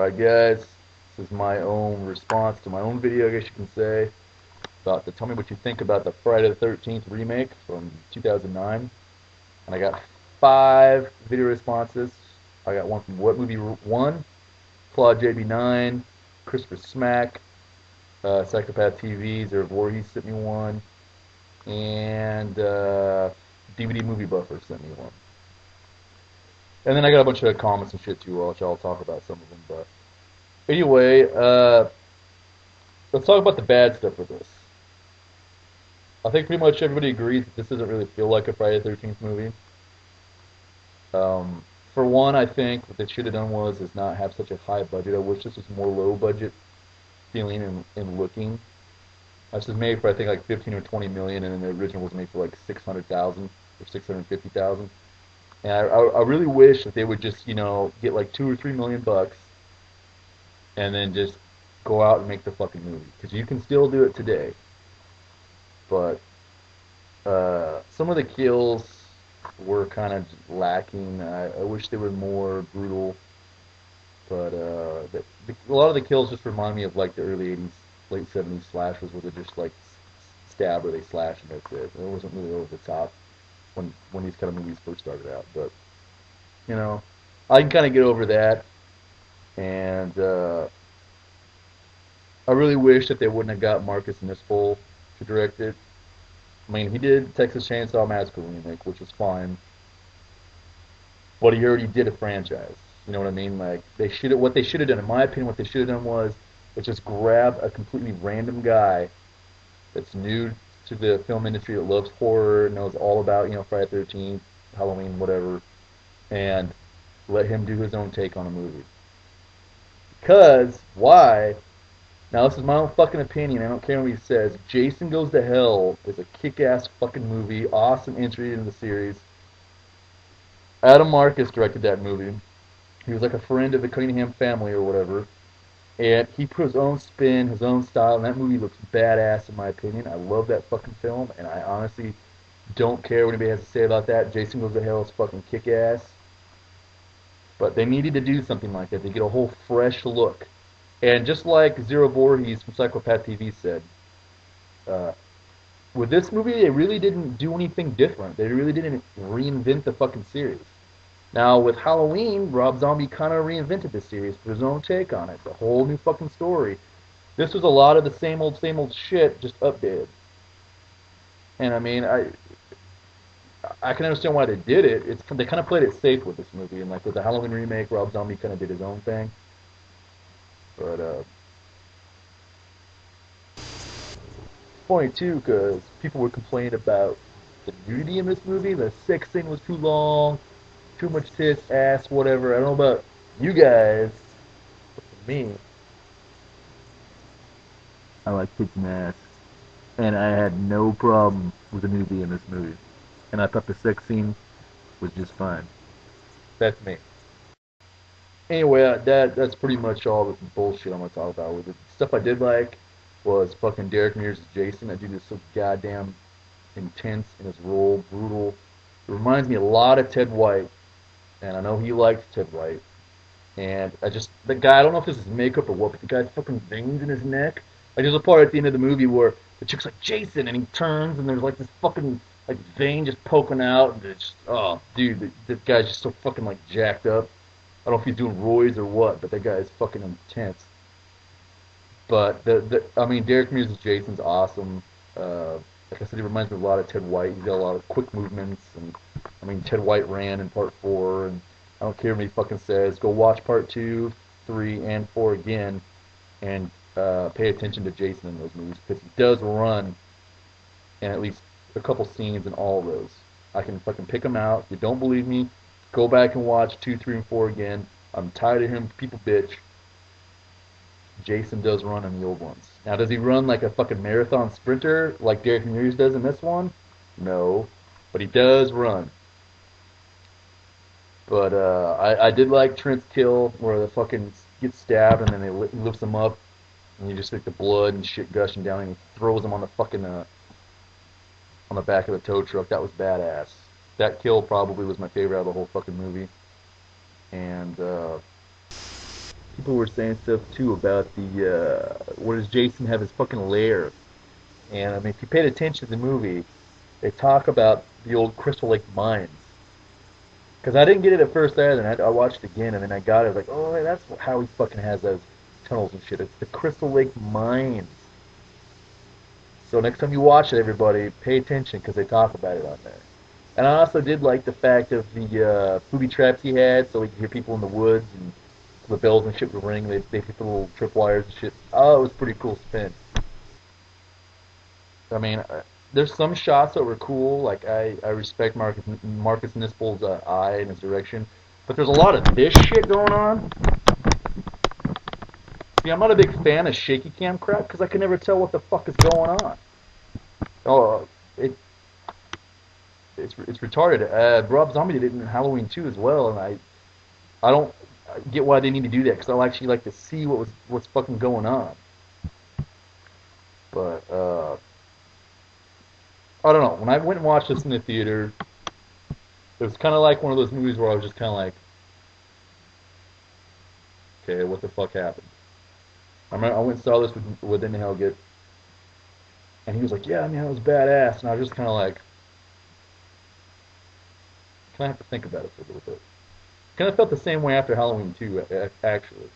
Alright guys, this is my own response to my own video, I guess you can say, about to tell me what you think about the Friday the 13th remake from 2009. And I got 5 video responses. I got one from What Movie 1, Claude JB9, Christopher Smack, Psychopath TV, Zero Voorhees sent me one, and DVD Movie Buffer sent me one. And then I got a bunch of comments and shit too, which I'll talk about some of them. But anyway, let's talk about the bad stuff with this. I think pretty much everybody agrees that this doesn't really feel like a Friday the 13th movie. For one, I think what they should have done is not have such a high budget. I wish this was more low budget feeling and looking. This was made for I think like 15 or 20 million, and then the original was made for like 600,000 or 650,000. And I really wish that they would just, get like 2 or 3 million bucks and then just go out and make the fucking movie. Because you can still do it today. But some of the kills were kind of lacking. I wish they were more brutal. But a lot of the kills just remind me of like the early 80s, late 70s slashers where they just like stab or they slash and that's it. It wasn't really over the top when these kind of movies first started out. But I can kind of get over that, and I really wish that they wouldn't have got Marcus Nispel to direct it. I mean, he did Texas Chainsaw Massacre remake, which was fine, but he already did a franchise. You know what I mean? Like what they should have done, in my opinion, what they should have done was just grab a completely random guy that's new to the film industry, that loves horror, knows all about Friday the 13th, Halloween, whatever, and let him do his own take on a movie. Because why? Now this is my own fucking opinion. I don't care what he says. Jason Goes to Hell is a kick-ass fucking movie, awesome entry into the series. Adam Marcus directed that movie. He was like a friend of the Cunningham family or whatever. And he put his own spin, his own style, and that movie looks badass in my opinion. I love that fucking film, and I honestly don't care what anybody has to say about that. Jason Goes to Hell is fucking kick-ass. But they needed to do something like that to get a whole fresh look. And just like Zero Voorhees from Psychopath TV said, with this movie, they really didn't do anything different. They really didn't reinvent the fucking series. Now, with Halloween, Rob Zombie kind of reinvented the series, put his own take on it. It's a whole new fucking story. This was a lot of the same old shit, just updated. And I mean, I can understand why they did it. They kind of played it safe with this movie, and like with the Halloween remake, Rob Zombie kind of did his own thing. But funny too, because people were complaining about the nudity in this movie. The sex scene was too long, too much tits, ass, whatever. I don't know about you guys, but for me, I like tits and ass, and I had no problem with the nudity in this movie. And I thought the sex scene was just fine. That's me. Anyway, that's pretty much all the bullshit I'm gonna talk about with it. Stuff I did like was fucking Derek Mears' Jason. That dude is so goddamn intense in his role, brutal. It reminds me a lot of Ted White, and I know he likes Ted White. And the guy, I don't know if this is makeup or what, but the guy's fucking veins in his neck. Like there's a part at the end of the movie where the chick's like Jason, and he turns, and there's like this fucking like vein just poking out, and it's oh dude, the guy's just so fucking like jacked up. I don't know if he's doing roids or what, but that guy is fucking intense. But I mean, Derek Mears' Jason's awesome. Like I said, he reminds me a lot of Ted White. He's got a lot of quick movements, and I mean, Ted White ran in part 4, and I don't care what he fucking says. Go watch part 2, 3, and 4 again, and pay attention to Jason in those movies because he does run in at least a couple scenes in all of those. I can fucking pick them out. If you don't believe me, go back and watch 2, 3, and 4 again. I'm tired of him, people bitch. Jason does run in the old ones. Now, does he run like a fucking marathon sprinter like Derek Mears does in this one? No. But he does run. But I did like Trent's kill where the fucking gets stabbed and then he lifts him up and you just like the blood and shit gushing down and he throws him on the fucking on the back of the tow truck. That was badass. That kill probably was my favorite out of the whole fucking movie. And people were saying stuff too about the where does Jason have his fucking lair? And I mean, if you paid attention to the movie, they talk about the old Crystal Lake mines. Because I didn't get it at first either, and I watched it again, and then I got it. Like, oh, that's how he fucking has those tunnels and shit. It's the Crystal Lake mines. So next time you watch it, everybody, pay attention because they talk about it on there. And I also did like the fact of the booby traps he had, so we could hear people in the woods and the bells and shit would ring. They hit the little tripwires and shit. Oh, it was pretty cool spin. I mean, there's some shots that were cool. Like I respect Marcus Nispel's eye and his direction, but there's a lot of this shit going on. See, I'm not a big fan of shaky cam crap because I can never tell what the fuck is going on. Oh, it's retarded. Rob Zombie did it in Halloween 2 as well, and I don't get why they need to do that because I actually like to see what's fucking going on. But I don't know. When I went and watched this in the theater, it was kind of like one of those movies where I was just kind of like, okay, what the fuck happened? I remember I went and saw this with Helget, and he was like, yeah, I mean, it was badass, and I was just kind of like, kind of have to think about it for a little bit. Kind of felt the same way after Halloween 2, actually.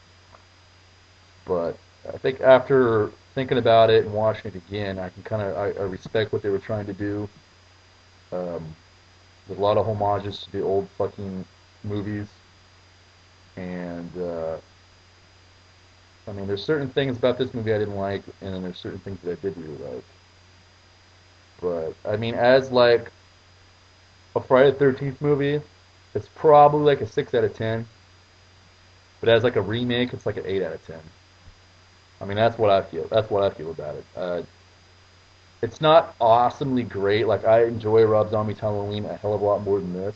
But I think after thinking about it and watching it again, I can kind of I respect what they were trying to do. There's a lot of homages to the old fucking movies, and I mean, there's certain things about this movie I didn't like, and then there's certain things that I did really like. But I mean, as like a Friday the 13th movie, it's probably like a 6 out of 10. But as like a remake, it's like an 8 out of 10. I mean, that's what I feel. That's what I feel about it. It's not awesomely great. Like I enjoy Rob Zombie's Halloween a hell of a lot more than this,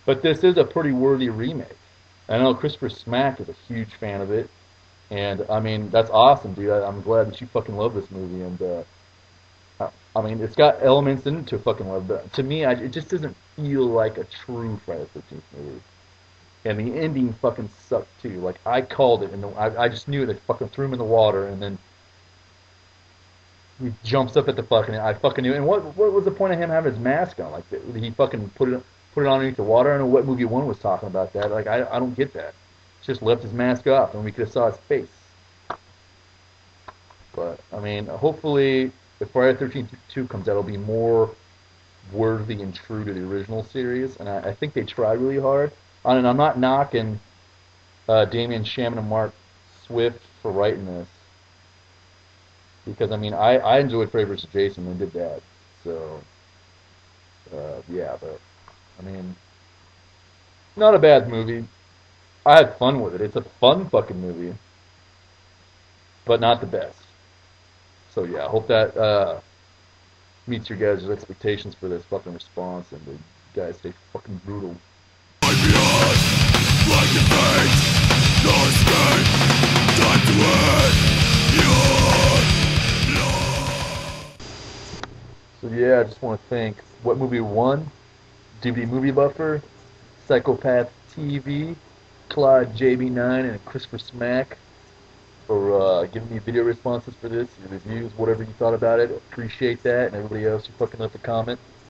but this is a pretty worthy remake. I know Christopher Smack is a huge fan of it, and I mean that's awesome, dude. I'm glad that you fucking love this movie, and I mean it's got elements in it to fucking love, but to me, it just doesn't feel like a true Friday the 13th movie. And the ending fucking sucked too. Like I called it, and I just knew it. They fucking threw him in the water, and then he jumps up at the fucking. I fucking knew. And what was the point of him having his mask on? Like he fucking put it underneath the water. I don't know what movie one was talking about that. Like I don't get that. Just left his mask off, and we could have saw his face. But I mean, hopefully, if Friday the 13th 2 comes out, it'll be more worthy and true to the original series. And I think they tried really hard. And I'm not knocking Damien Shamon and Mark Swift for writing this. Because I mean, I enjoyed Freddy vs. Jason and did that. So yeah, but I mean, not a bad movie. I had fun with it. It's a fun fucking movie, but not the best. So yeah, I hope that meets your guys' expectations for this fucking response, and the guys stay fucking brutal. Like the fate, no escape, time to end. So yeah, I just want to thank What Movie One, DVD Movie Buffer, Psychopath TV, Claude JB9, and Christopher Smack for giving me video responses for this, your reviews, whatever you thought about it. Appreciate that, and everybody else who fucking left a comment.